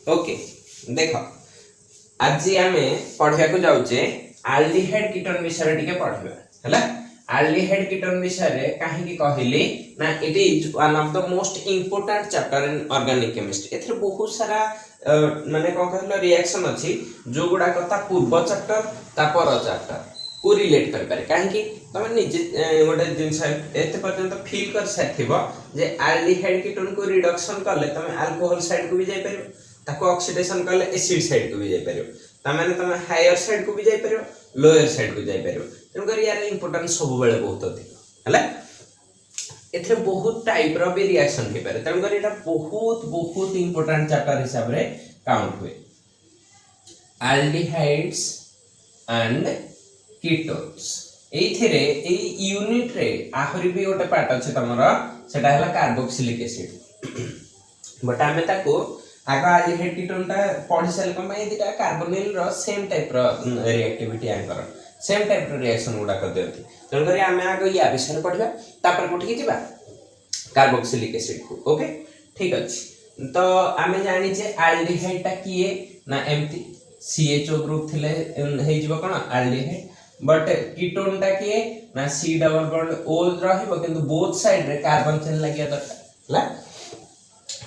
Okay देख आज आमे पढ़िया को जाउचे एल्डिहाइड कीटन विषय टिके पढ़िबा हैला। एल्डिहाइड कीटन विषय रे काहे की कहली ना it is one of the most important chapter in organic chemistry. एथरे बहुत सारा माने कोन कहलो रिएक्शन अछि जो गुडा कथा पूर्व चैप्टर ता पर चैप्टर को रिलेट कर पारे काहे की तमे निजे गोटे जिंस एते पर्यंत फील कर साथिबो जे एल्डिहाइड कीटन को रिडक्शन करले तमे अल्कोहल साइड को भी जाय परिबो, ताको ऑक्सीडेशन करले एसिड साइड को भी जाय परिबो, ता माने तमे हायर साइड को भी जाय परिबो, लोअर साइड को जाय परिबो। तन कर यार इंपोर्टेंस सब बेले बहुत अधिक हला। एथरे बहुत टाइप रो भी रिएक्शन हे पारे, तन कर एटा बहुत बहुत इंपोर्टेंट चैप्टर हिसाब रे काउंट हुए। एल्डिहाइड्स एंड कीटोन्स एथिरे ए यूनिट रे आहुरी भी गोटे पार्ट अछि तमरा सेटा हला कार्बोक्सिलिक एसिड। बट आमे ताको आगा एल्डिहाइड कीटोन ता पढि साल कम ए दिटा कार्बोनिल रो सेम टाइप रो रिएक्टिविटी आंकर सेम टाइप रो रिएक्शन गुडा कर देती। तन करी आमे आगो या विषय पढिबा तापर कोठी जिबा कार्बोक्सिलिक एसिड को। ओके ठीक अछि। तो आमे जानि जे एल्डिहाइड ता किए ना एम्ति CHO ग्रुप थिले हे जिवो कोन एल्डिहाइड, बट कीटोन टा किए ना C डबल बॉन्ड O रहिबो किंतु बोथ साइड रे कार्बन चेन लागिया दरकार हला।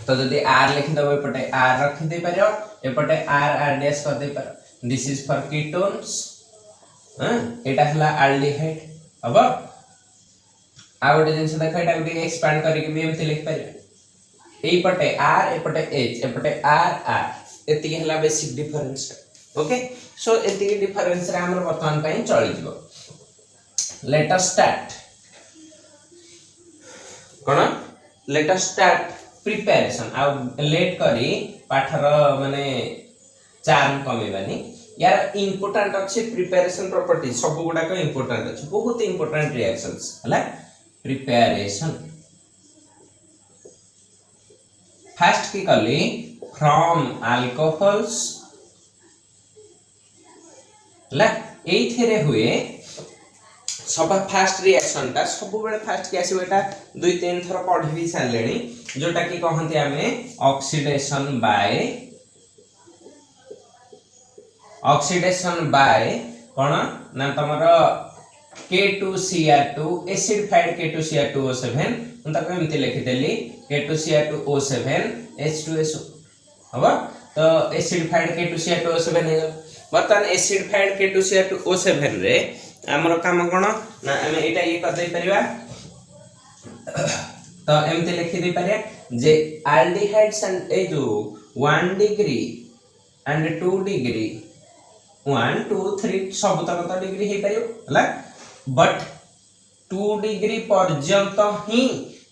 तो जदी R लिखि दबो एपटे R रखि दे पारो, एपटे R डैश कर दे पारो। दिस इज फॉर कीटोन्स एटा हला एल्डिहाइड। अब आ गोटे जिंस देखा एटा गोटे एक्सपांड करि के भी एमति लिख पारे। एई पटे R एपटे H एपटे R एति हला बेसिक डिफरेंस। ओके सो एति डिफरेंस रे हमर वर्तमान पई चली जिवो। लेट अस स्टार्ट कोन लेट अस स्टार्ट प्रिपरेशन। आ लेट करी पाठर माने चार्म कमेबानी यार इंपोर्टेंट अछि प्रिपरेशन प्रॉपर्टी सब गुडा को इंपोर्टेंट अछि, बहुत इंपोर्टेंट रिएक्शंस हला। प्रिपरेशन फर्स्ट की कली फ्रॉम अल्कोहल्स ला एथिरे हुए सब फास्ट रिएक्शन ता सब बेले फास्ट के आसी बेटा दुई तीन थर पढि भी सालेनी जोटा की कहंती आमे ऑक्सीडेशन बाय कोन ना तमरो K2Cr2 एसिडिफाइड K2Cr2O7 हम ताको एमति लिखि देली K2Cr2O7 H2SO हबा। तो एसिडिफाइड K2Cr2O7 हे बर्तन एसिडिफाइड K2Cr2O7 रे हमर काम कोन ना हम एटा ये कर दे परिबा। तो एमते लिखि दे पारे जे एल्डिहाइड्स एंड ए जो 1 डिग्री एंड 2 डिग्री 1 2 3 सब तक तो डिग्री हे परियो हला, बट 2 डिग्री पर्यंत ही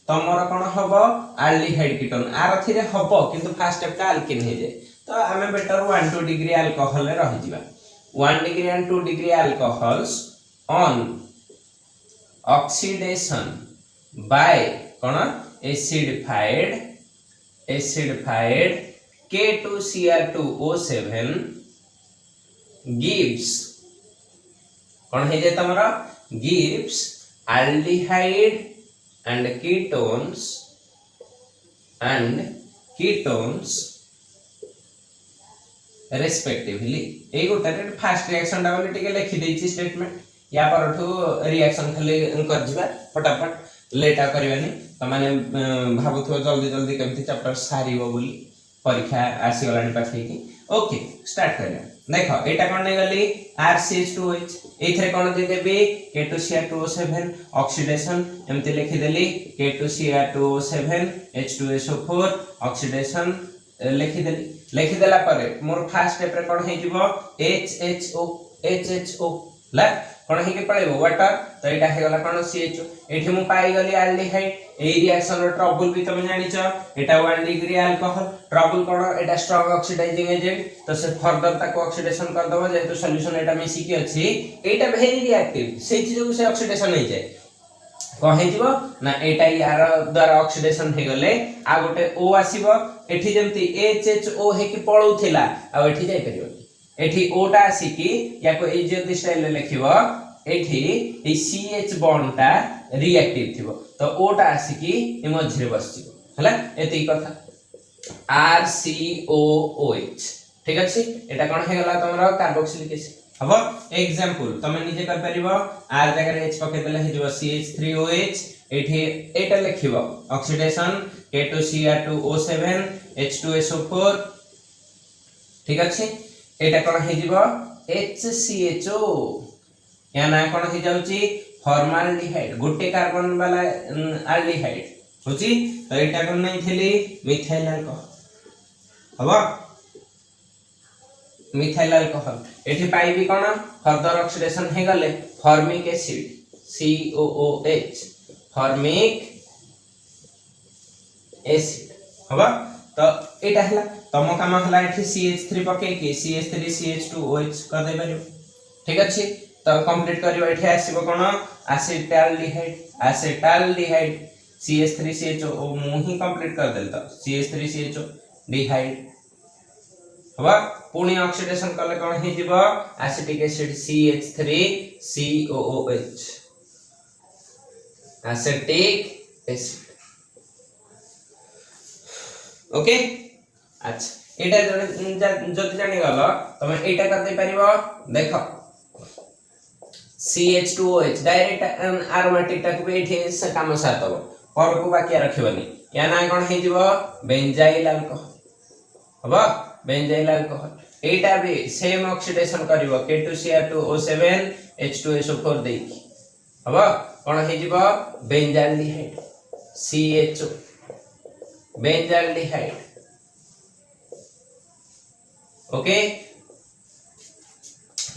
तमर कोन हबो एल्डिहाइड कीटोन आर थिरे हबो किंतु फर्स्ट स्टेप का अल्किन हे जाय। तो हमें बेटर 1 2 डिग्री अल्कोहल रे रहि जिबा। 1 degree and 2 degree alcohols on oxidation by कोन एसिडिफाइड K2Cr2O7 gives कोन हे जे तमरा gives aldehyde and ketones respectively. ए गोटा फास्ट रिएक्शन टा बोले टिके लिखि देछि स्टेटमेंट या परठो रिएक्शन खाली कर जिबा फटाफट लेटा करबानी। त माने भाबुथो जल्दी जल्दी केमति चैप्टर सारीबो बोली परीक्षा आसी गलानी पाखे की। ओके स्टार्ट करिया। देखो एटा कोन नै गली RCH2OH एथरे कोन दे देबे K2Cr2O7 ऑक्सीडेशन एमति लिखि देली K2Cr2O7 H2SO4 ऑक्सीडेशन लिखि देला परे मोर फर्स्ट स्टेप रे कोन हे जिवो HHO ला कोन हे के पळेबो वाटर। तो एटा हे गला कोन CHO एठी मु पाई गली एल्डिहाइड। ए रिएक्शन रो ट्रबल भी तुम जानि छ एटा 1 डिग्री अल्कोहल ट्रबल कोन एटा स्ट्रांग ऑक्सीडाइजिंग एजेंट। तो से फर्दर ताको ऑक्सीडेशन कर दबो जेतु सॉल्यूशन एटा मिसी की अछि एटा वेरी रिएक्टिव सेति जो से ऑक्सीडेशन नै जाय कोन हे जिवो ना एटा यार द्वारा ऑक्सीडेशन हे गले आ गोटे O आसीबो एठी जेमति HHO हे की पळौथिला आ एठी जाय परियो एठी O टा आसी की याको ए जे स्टाइल ले लिखिबो एठी ए CH बॉन्ड टा रिएक्टिव थिबो। तो O टा आसी की ए मझरे बसजिवो हला एति कथा RCOOH ठीक अछि एटा कोन हे गला तमरा कार्बोक्सिलिक एसिड हबो एग्जांपल तमे निजे कर परिबो R जगह रे H पके देले हे जो CH3OH एठी एटा लिखिबो ऑक्सीडेशन K2Cr2O7 H2SO4 ठीक अछि एटा कोन हे जिवो HCHO या ना कोन हे जाउची फॉर्माल्डिहाइड गोटे कार्बन वाला एल्डिहाइड होची तो एटा कोन नै थेली मिथाइल अल्कोहल हबो मिथाइल अल्कोहल एठी पाइबी कोन फर्दर ऑक्सीडेशन हे गले formic acid COOH formic acid हबा तो एटा हला तम काम हला एठी CH3 पके के CH3CH2OH कर दे परियो ठीक अछि तो कंप्लीट करियो एठी आसीबो कोन एसिटाल्डिहाइड CH3CHO मु ही कंप्लीट कर देल तो CH3CHO डिहाइड हबा पुणी ऑक्सीडेशन कले कोन हे जिवो acetic acid CH3COOH acetic acid okay अच्छा एटा जति जानि गलो तमे एटा कर दे परिबो देखो CH2OH डायरेक्ट एरोमेटिक टाक पे एठी से काम सातबो पर को बाकी रखिबनी या ना कोन हे जिवो बेंजाइल अल्कोहल हबा बेंजाइल अल्कोहल एटा भी सेम ऑक्सीडेशन करिवो K2Cr2O7 H2SO4 देकी हबा कोन हे जिवो बेंजाल्डिहाइड CHO बेंजाल्डिहाइड ओके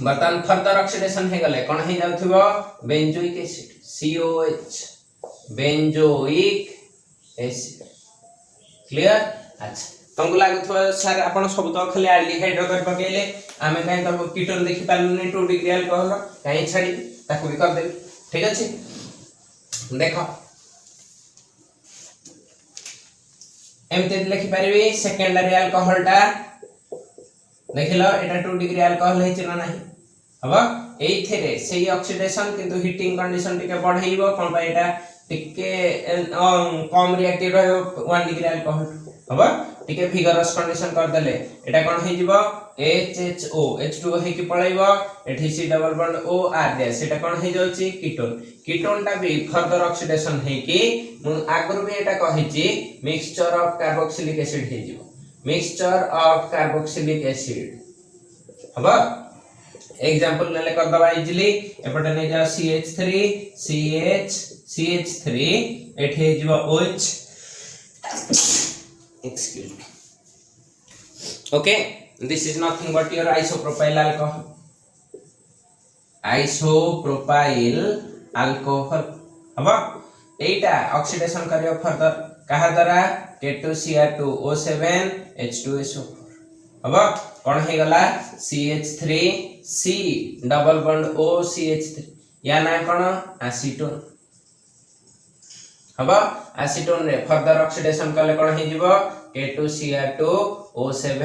बर्तन फर्दर ऑक्सीडेशन हे गले कोन हे जाउथबो benzoic acid COH benzoic acid clear अच्छा तुमको लागुथबो सर आपण सब तो खाली एल्डिहाइड कर पकेले आमे काई तब कीटोन देखि पालुनी 2 डिग्री अल्कोहल काई छाडी ताकू भी कर दे ठीक अछि देखो एमते लिखि परिबे सेकेंडरी अल्कोहल टा देखिलो एटा 2 डिग्री अल्कोहल हे चिना नाही हबा एथेरे सेही ऑक्सीडेशन किंतु हीटिंग कंडीशन टिके बढ़ाइबो कोन पा एटा टिके कम रिएक्टिव रहयो 1 डिग्री अल्कोहल हबा टिके फिगरस कंडीशन कर देले एटा कोन हे जिवो HHO H2O हे की पळाइबो एठी C double bond O R दे सेटा कोन हे जाउची कीटोन कीटोन टा भी फर्दर ऑक्सीडेशन हे की आगुर भी एटा कहिची मिक्सचर ऑफ कार्बोक्सिलिक एसिड हे जिवो मिक्सचर ऑफ कार्बोक्सिलिक एसिड हबा एग्जांपल नेले कर दबा इजीली एपटे नै जा CH3 CH3 एठी हे जिवो OH excuse me okay this is nothing but your isopropyl alcohol हबा एटा ऑक्सीडेशन करियो फर्दर कहा द्वारा K2Cr2O7 H2SO4 हबा कोन हे गला CH3 C double bond O CH3 या ना कोन एसीटोन हबा एसीटोन रे फर्दर ऑक्सीडेशन कले कोन हे जिवो K2Cr2O7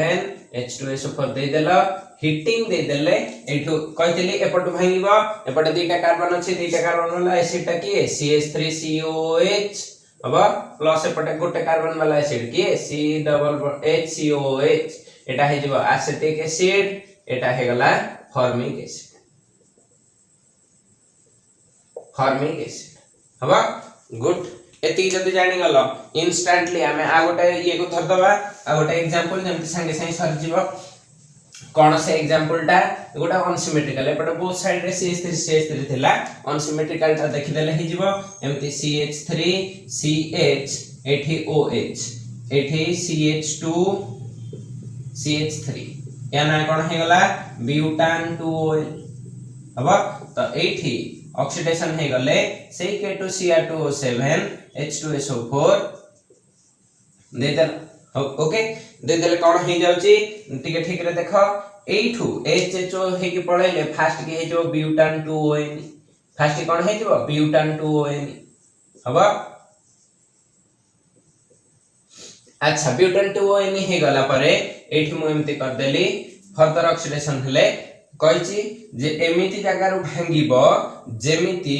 H2SO4 दे देला हीटिंग दे देले एठो कहतली एपट भांगीबो एपट दुईटा कार्बन अछि दुईटा कार्बन वाला एसिड टा की CH3COOH हबा प्लस एपट गोटे कार्बन वाला एसिड की C डबल HCOOH एटा हे जिवो एसिटिक एसिड एटा हे गला फॉर्मिक एसिड हबा गुड एति जति जानि गलो इंस्टेंटली हमें आ गोटे ये को धर दबा आ गोटे एग्जांपल जेमति संगे संगे सर जीवो कोन से एग्जांपल टा गोटा अनसिमेट्रिकल एपटे बोथ साइड रे CH3 थिला अनसिमेट्रिकल ता देखि देले हि जीवो एमति CH3 CH एठी OH एठी CH2 CH3 या ना कोन हे गला ब्यूटान 2OL हबा तो एठी ऑक्सीडेशन हे गले से K2Cr2O7 H2SO4 दे दे ओके दे देले कोन हे जाउची टिके ठीक रे देखो एठू HHO हे की पळैले फास्ट के हे जो ब्यूटान 2ON फास्ट कोन हे जो ब्यूटान 2ON हबा अच्छा ब्यूटान 2ON हे गला परे एठी मु एमते कर देली फर्दर ऑक्सीडेशन हले कहिची जे एमिति जगह रु भांगीबो जेमिति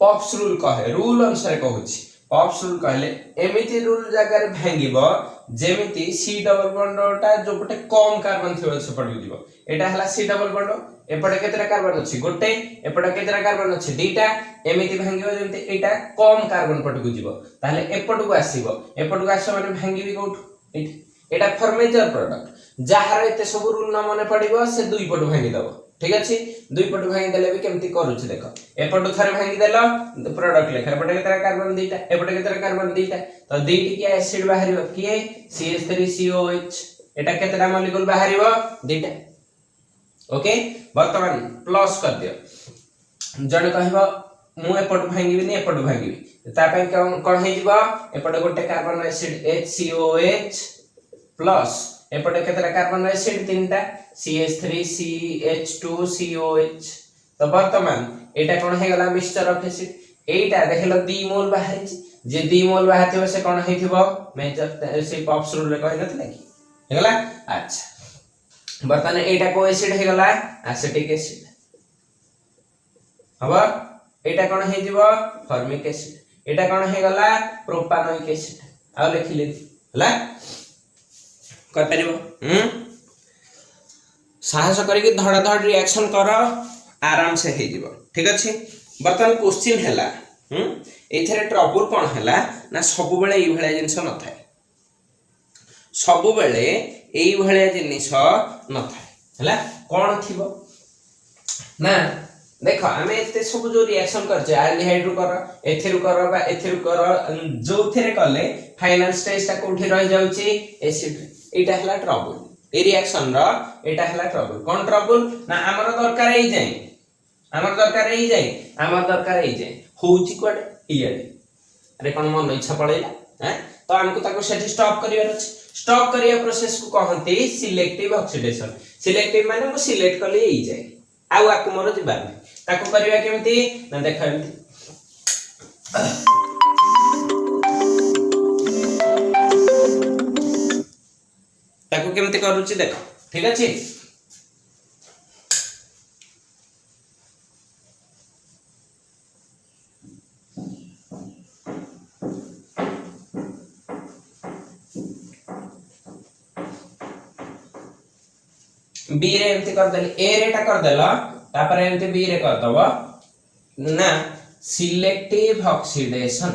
पॉप्स रूल कहे रूल अनुसार कहूची पॉप्स रूल कहले एमिति रूल जगह रे भांगीबो जेमिति C डबल बॉन्डटा जो पटे कम कार्बन थिबो से पडु दिबो एटा हला C डबल बॉन्ड एपटे केतरा कार्बन अछि गोटे एपटे केतरा कार्बन अछि दुईटा एमिति भांगिबो जेमिति एटा कम कार्बन पटकु जिवो ताले एपटकु आसीबो माने भांगिबी कोठ एटा फॉर्मेचर प्रोडक्ट जहार एते सब रूल न मने पडिबो से दुई पटु भांगी दबो ठीक अछि दुई पटु भांगी देले भी केमति करूछ देखो एपटु थरे भांगी देलो प्रोडक्ट लेखा एपटे केतरा कार्बन दुईटा एपटे केतरा कार्बन दुईटा तो दुईटी के एसिड बाहरिबो किए CH3COH एटा केतरा मॉलिक्यूल बाहरिबो दुईटा ओके वर्तमान प्लस कर दियो जने कहबो मु एपटु भांगीबी नि एपटु भांगीबी ता पय कोन हे जिवो एपटे गोटे कार्बन एसिड HCOH प्लस एपटे केतरा कार्बन एसिड तीनटा CH3CH2COH तो वर्तमान एटा कोन हे गला मिक्सचर ऑफ एसिड एटा देखलो दी मोल बाहरी जे दी मोल बाहरथिबो से कोन हेथिबो मेजर से पॉप्स रूल रे कहै नथला कि हे गला अच्छा वर्तमान एटा को एसिड हे गला एसिटिक एसिड हबा एटा कोन हे जिवो फॉर्मिक एसिड एटा कोन हे गला प्रोपानोइक एसिड आ लिखिले हला कर परिबो साहस करके धड़ा धड़ रिएक्शन कर आराम से हे जिवो ठीक अछि वर्तमान क्वेश्चन हैला एथरे ट्रबल कोन हैला ना सब बेले एई भलिया जिंस न थाए सब बेले एई भलिया जिंस न थाए हैला कोन थिबो ना देखो हमें एते सब जो रिएक्शन करछे एल्डिहाइड रु कर एथेरु कर बा एथेरु कर जो थेरे कले फाइनल स्टेज ता कोठी रहि जाउची एसिड एटा हला ट्रबल ए रिएक्शन रो एटा हला ट्रबल कोन ट्रबल ना हमर दरकार एई जाय हमर दरकार एई जाय होउची कोड इयाडे अरे कोन मन इच्छा पळेला हैं तो हमको ताको सेठी स्टॉप करियर अछि स्टॉप करिया प्रोसेस को कहंती सिलेक्टिव ऑक्सीडेशन सिलेक्टिव माने मु सिलेक्ट कली एई जाय आउ आकु मोर जिबार ताको करिया केमती ना देखा एमती ताको केमती करूची देखो ठीक अछि बी रे एमती कर देली ए रेटा कर देला तापर एमती बी रे कर दबो ना सिलेक्टिव ऑक्सीडेशन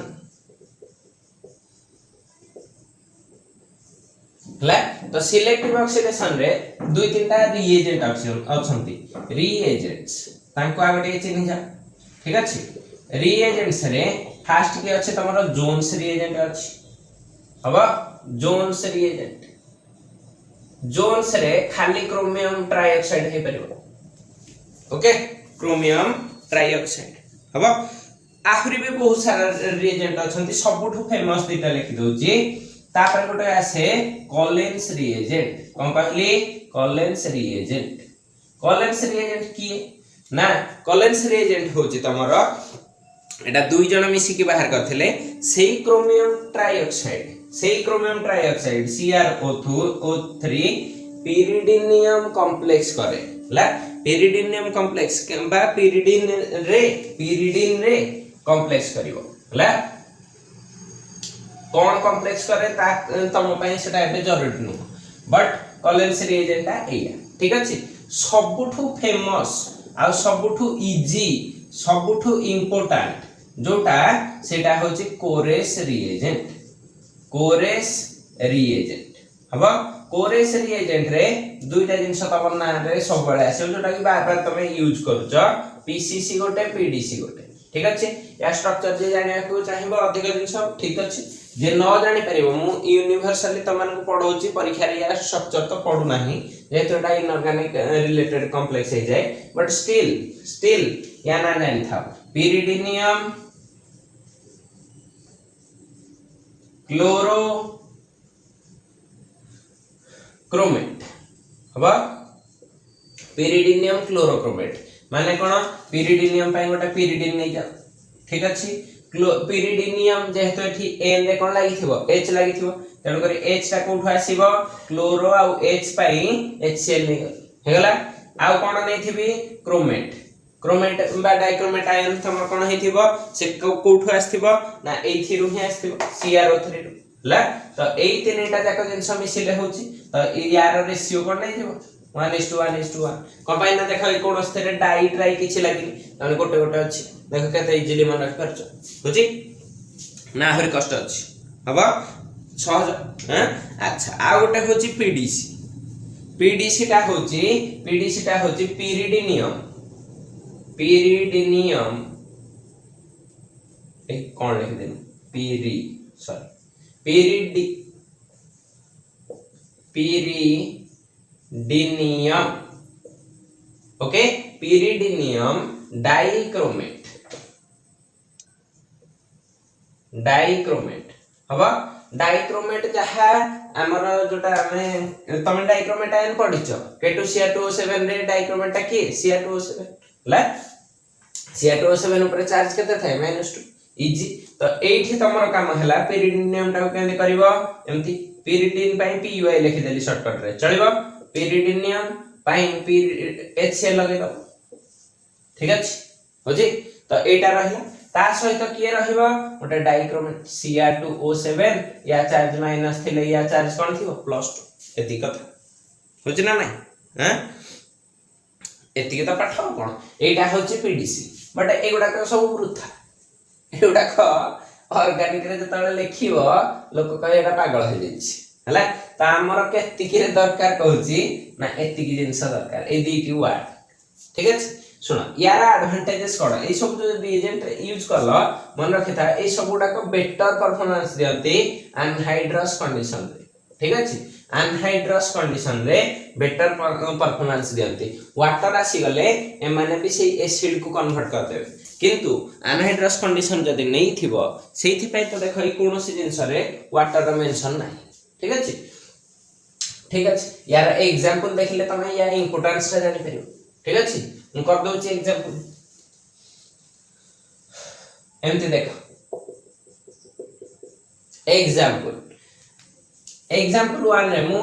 हला तो सिलेक्टिव ऑक्सीडेशन रे दुई तीनटा रिएजेंट अछंती रिएजेंट्स तांको आगटे चिन्ह जा ठीक अछि रिएजेंट्स रे फर्स्ट के अछि तमरो जोन्स रिएजेंट अछि हबा जोन्स रिएजेंट जोन्स रे खाली क्रोमियम ट्राइऑक्साइड हे परिबो ओके क्रोमियम ट्राइऑक्साइड हबो आखरी भी बहुत सारा रिएजेंट अछंती सबठु फेमस दिटा लिखि दउची तापर गोटे आसे कॉलेंस रिएजेंट कोन कहली कॉलेंस रिएजेंट की ना कॉलेंस रिएजेंट होची तमरो एटा दुई जण मिसी के बाहर करथिले सेही क्रोमियम ट्राइऑक्साइड CrO3 पिरिडीनियम कॉम्प्लेक्स करे ला पिरिडीनियम कॉम्प्लेक्स बा पिरिडीन रे कॉम्प्लेक्स करिवो ला कोन कॉम्प्लेक्स करे ता तम पई सेटा एबे जरूरी नु बट कॉलेंस रिएजेंट ता एया ठीक अछि सबठु फेमस आ सबठु इजी सबठु इंपोर्टेंट जोटा सेटा होची कोरेस रिएजेंट हबो कोरेस रिएजेंट रे दुईटा जिंस तमन ना रे सब बेले आसे जोटा कि बार बार तमे यूज करूछ पीसीसी गोटे पीडीसी गोटे ठीक अछि या स्ट्रक्चर जे जानिया को चाहिबो अधिक जिंस ठीक अछि जे न जानि परिबो मु यूनिवर्सली तमन को पढौची परीक्षा रे या स्ट्रक्चर तो पढु नाही जेतो एटा इनऑर्गेनिक रिलेटेड कॉम्प्लेक्स हे जाय बट स्टिल या ना जानि था पिरिडीनियम क्लोरो क्रोमेट हबा पिरिडीनियम क्लोरोक्रोमेट माने कोन पिरिडीनियम पय गोटा पिरिडीन नै जा ठीक अछि पिरिडीनियम जेहेतु एठी एन रे कोन लागि थिबो एच लागि थिबो तेनु करी एच ता कोठु आसीबो क्लोरो आ एच पई HCl नै हेगला आ कोन नै थिबी क्रोमेट बा डाइक्रोमेट आयन तमर कोन हे थिबो से कोठु आस्थिबो ना एथिरु हे आस्थिबो CrO3 ला तो एई तीनटा जाक जिंस मिसिले होची तो यार रेशियो कोन नै जेबो 1:1:1 कंबाइन ना देखो कोन स्थिर डाई ट्राई किछि लागिनी तने गोटे गोटे अछि देखो केते इजीली मन रख परछ बुझी ना हरि कष्ट अछि हबा सहज हैं अच्छा आ गोटे होची पीडीसी पीडीसी टा होची पीरिडिनियम ए कोन लिख देनु पीरिडिनियम ओके पीरिडिनियम डाइक्रोमेट हबा डाइक्रोमेट जहा हमर जोटा हमें तमे डाइक्रोमेट आन पढिचो K2Cr2O7 रे डाइक्रोमेट की Cr2O7 ला Cr2O7 ऊपर चार्ज केते थाए -2 इजी तो एठी तमरो काम हला पिरिडिनियम टा केंदे करबो एमती पिरिडिन पई PUI लिखि देली शॉर्टकट रे चलिबो पिरिडिनियम पई HCl लगे दो ठीक अछि होजी तो एटा रहला ता सहित किए रहइबो ओटा डाइक्रोमेट Cr2O7 या चार्ज माइनस थिले या चार्ज कोन थिबो +2 एति कथा होजी ना नै हैं एति के तो पाठो कोन एटा होची पीडीसी बट एगुडा को सब वृथा एगुडा को ऑर्गेनिक रे जतले लिखिबो लोक कहे एटा पागल हो जाईछि हला ता हमर केति के दरकार कहूची ना एति की जिंस दरकार ए दी की वर्ड ठीक अछि सुनो यार एडवांटेजेस कोन ए सब जो रिएजेंट यूज करलो मन रखिथा ए सबुडा को बेटर परफॉर्मेंस दियते अनहाइड्रस कंडीशन रे ठीक अछि अनहाइड्रस कंडीशन रे बेटर परफॉर्मेंस दियते वाटर आसी गले ए माने भी से एसिड को कन्वर्ट कर देबे किंतु अनहाइड्रस कंडीशन जदी नै थिबो सेथि पय तो देखो कोनोसी जिंस रे वाटर रो मेंशन नै ठीक अछि यार एग्जांपल देखले तमे या इंपोर्टेंस रे जानि परियो ठीक अछि हम कर दउची एग्जांपल एमती देखो एग्जांपल 1 रे मु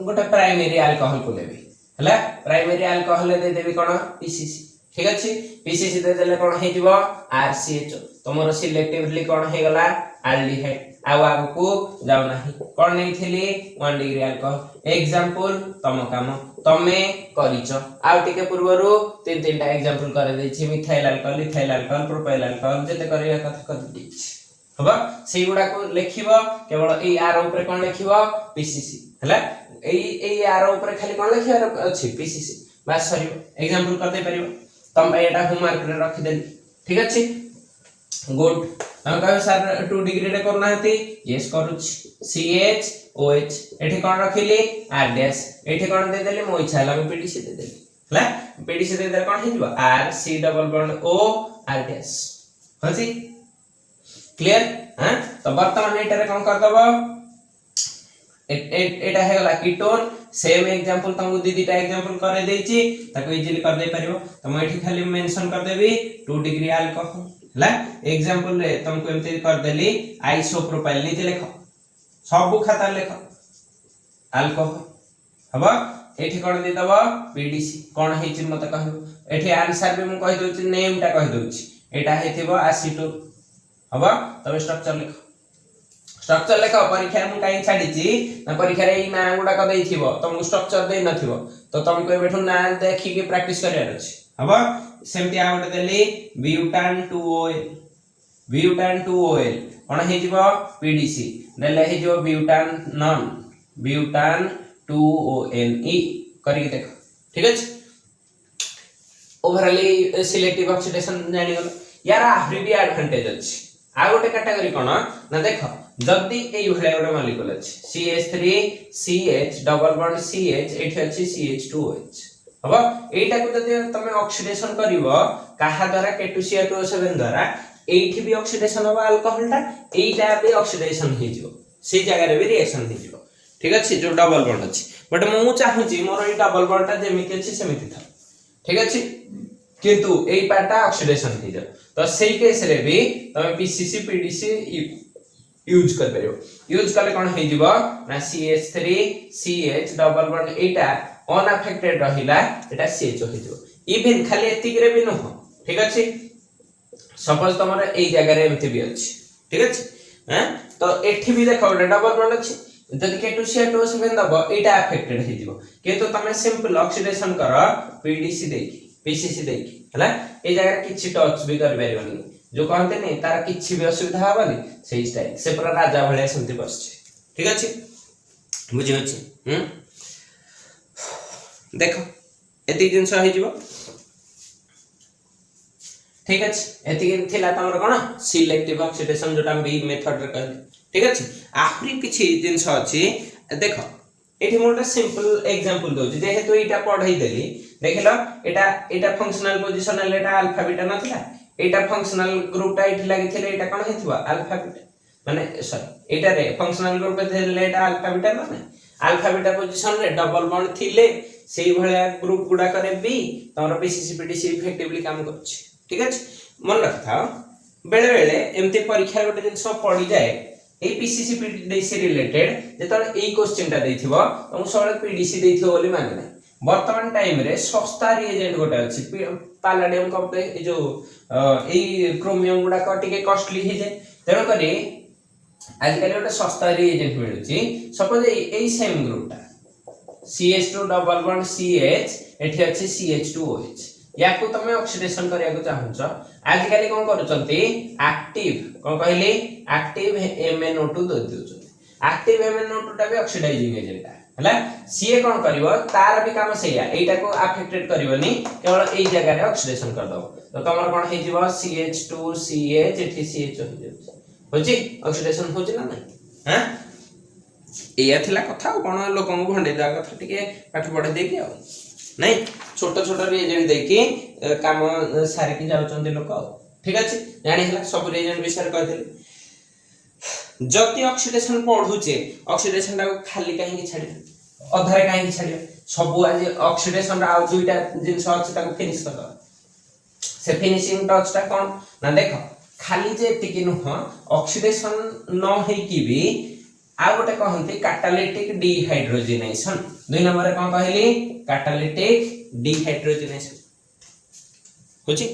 गोटे प्राइमरी अल्कोहल को लेबी हला प्राइमरी अल्कोहल दे देबी कोन पीसीसी ठीक अछि पीसीसी दे देले कोन हे जिवो आरसीएच तमरो सिलेक्टिवली कोन हे गला एल्डिहाइड आउ आगु को जाउ नाही कोन नै थिली 1 डिग्री अल्कोहल एग्जांपल तम काम तमे करिचो आउ टिके पूर्वरु तीन तीनटा एग्जांपल करे दैछि मिथाइल अल्कोहल प्रोपाइल अल्कोहल जते करिया कथा कर दैछि हबा सेई गुडा को लेखिबो केवल ए आर ऊपर कोन लेखिबो पीसीसी हला ए आर ऊपर खाली कोन लेखिबार अछि पीसीसी बस सरियो एग्जांपल कर दे परिबो तम एटा होमवर्क रे रखि देली ठीक अछि गुड हम कह सर 2 डिग्री रे करना हती यस करूछ CHOH एठी कोन रखिली R डैश एठी कोन दे देली मो इच्छा हला हम पीडीसी दे देली हला पीडीसी दे दे कोन हिजबो R C double bond O R dash होसी क्लियर हां तो वर्तमान एटा रे कोन कर दबो एटा हे गला कीटोन सेम एग्जांपल तुमको दीदीटा एग्जांपल करे देछि ताको इजीली कर दे परिबो तो मैं एठी खाली मेंशन कर देबी 2 डिग्री अल्कोहल हला एग्जांपल रे तुमको एमते कर देली आइसोप्रोपाइल नीचे लिखो सब खाता लिखो अल्कोहल हबा एठी कोन दे दबो पीडीसी कोन हेछि मते कहबो एठी आंसर भी मु कहि दोछि नेम टा कहि दोछि एटा हेथिबो एसीटोन हबा तबे स्ट्रक्चर लेखो परीक्षा मु काई छाडीची ना परीक्षा रे ई ना गुडा क देइथिबो तुमको स्ट्रक्चर देइ नथिबो तो तुमको बेठु ना देखि के प्रैक्टिस करियार अछि हबा सेमति आ गोटे देली ब्यूटान 2OL कोन हे जिवो पीडीसी देले हे जो ब्यूटान 2ONE करी के देखो ठीक अछि ओवरऑली सिलेक्टिव ऑक्सीडेशन जानि गलो यार आहुरी भी एडवांटेज अछि आ गोटे कैटेगरी कोन ना देखो जल्दी ए भले गोटे मॉलिक्यूल अछि CH3 CH double bond CH एठी अछि CH2OH हबा एटा को जदि तमे ऑक्सीडेशन करिवो काहा द्वारा K2Cr2O7 द्वारा एठी भी ऑक्सीडेशन होबा अल्कोहल ता एटा भी ऑक्सीडेशन हे जिवो से जगह रे भी रिएक्शन हे जिवो ठीक अछि जो डबल बॉन्ड अछि बट मु चाहू छी मोर ई डबल बॉन्ड ता जेमिति अछि सेमिति था ठीक अछि किंतु एई पार्टा ऑक्सीडेशन हे जा तो सेई केस रे भी तमे पीसीसी पीडीसी यूज कर परियो यूज करले कोन हे जिवो ना CH3 CH डबल बॉन्ड एटा अनअफेक्टेड रहिला एटा CH हो जिवो इवन खाली एतिक रे भी न हो ठीक अछि सपोज तमरे एई जगह रे एमति भी अछि ठीक अछि हैं तो एठी भी देखो डबल बॉन्ड अछि जदि K2Cl2O7 दबो एटा अफेक्टेड हे जिवो किंतु तमे सिंपल ऑक्सीडेशन करो PDC देकी PCC देकी हला ए जगह किछि टच भी कर परिबनी जो कहते नहीं तार किछि भी असुविधा हबनी सही स्टाइल से पूरा राजा भले संति बसछि ठीक अछि बुझि अछि देखो एति जिंस हे जिवो ठीक अछि एति थिला तमर कोन सिलेक्टिव ऑक्सीडेशन जोटा बी मेथड रे कहले ठीक अछि आखरी किछि जिंस अछि देखो एठी मोटा सिंपल एग्जांपल दउ जेहेतु एटा पढाई देली देखलो एटा फंक्शनल पोजीशनल एटा अल्फा बीटा नथिला एटा फंक्शनल ग्रुप टा एठी लागि थिले एटा कोन हेथिबो अल्फा बीटा माने सॉरी एटा रे फंक्शनल ग्रुप पे थिले एटा अल्फा बीटा माने अल्फा बीटा पोजीशन रे डबल बॉन्ड थिले सेही भलिया ग्रुप गुडा करे बी तमरो पीसीसी पीडीसी इफेक्टिवली काम करछि ठीक अछि मन रखता बेले बेले एमते परीक्षा गोटे जिंस पड़ी जाए ए पीसीसी पीडीसी रिलेटेड जेतल ए क्वेश्चन टा देथिबो हम सबले पीडीसी देथिबो बोली माने नै वर्तमान टाइम रे सस्ता रिएजेंट गोटे अछि पैलेडियम कपे ए जो ए क्रोमियम गुडा का टिके कॉस्टली हे जाय तेनो करे आजकल गोटे सस्ता रिएजेंट मिलुची सपोज ए सेम ग्रुप टा CH2 डबल बॉन्ड CH एठी अछि CH2OH याकू तमे ऑक्सीडेशन करिया को चाहूछ आजकल कोन करूचंती एक्टिव कोन कहली एक्टिव MnO2 दे दिउछ एक्टिव MnO2 टा भी ऑक्सीडाइजिंग एजेंट हला सीए कोन करबो तार भी काम सैया एटा को अफेक्टेड करबोनी केवल एई जगह रे ऑक्सीडेशन कर दो तो तमर कोन हे जिवो CH2CH एठी CH हो जाउछ होची ऑक्सीडेशन होची ना नहीं हैं एया थिला कथा कोन लोक को भंडे जा कथा टिके पाठ पढे देकी आ नहीं छोट छोट रिएजेंट देकी काम सारी की जाउचंती लोक ठीक अछि जानि हला सब रिएजेंट विषय कहथिले जति ऑक्सीडेशन पढुचे ऑक्सीडेशन टा खाली काहे की छाडी अधारे काहे की छाडी सब आज ऑक्सीडेशन रा दुईटा जिंस अछि ताको फिनिश कर से फिनिशिंग टच टा कोन ना देखो खाली जे टिके न ऑक्सीडेशन न हे की भी आ गोटे कहंती कैटालिटिक डिहाइड्रोजनेशन दुई नंबर रे कोन कहली कैटालिटिक डिहाइड्रोजनेशन होची